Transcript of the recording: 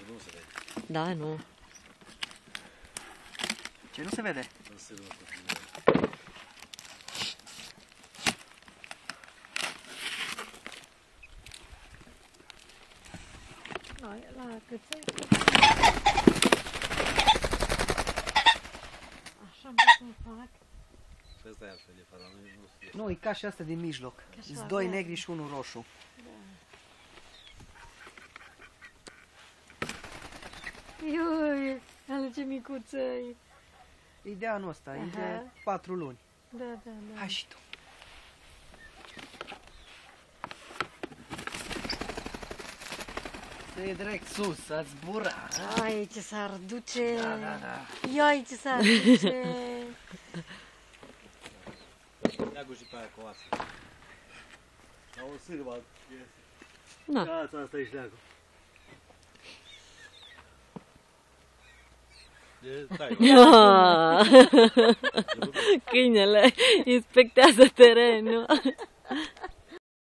Nu se vede. Da, nu. Ce nu se vede? Nu se vede. La căței. Așa îmi să fac. Și ăsta e altfel, e faraonul, nu știu. Nu, e ca și asta din mijloc. Sunt doi negri și unul roșu. Iui, ale ce micuță e. E de anul ăsta, e de 4 luni. Da, da, da. Hai și tu. Să e direct sus, să-ți zbura. Ai, ce s-ar duce. Da, da, da. Ioi, ce s-ar duce. Leagă și pe aia cu oasă. La o sârmă. Da. Gata, asta ești leagă. Câinele inspectează terenul.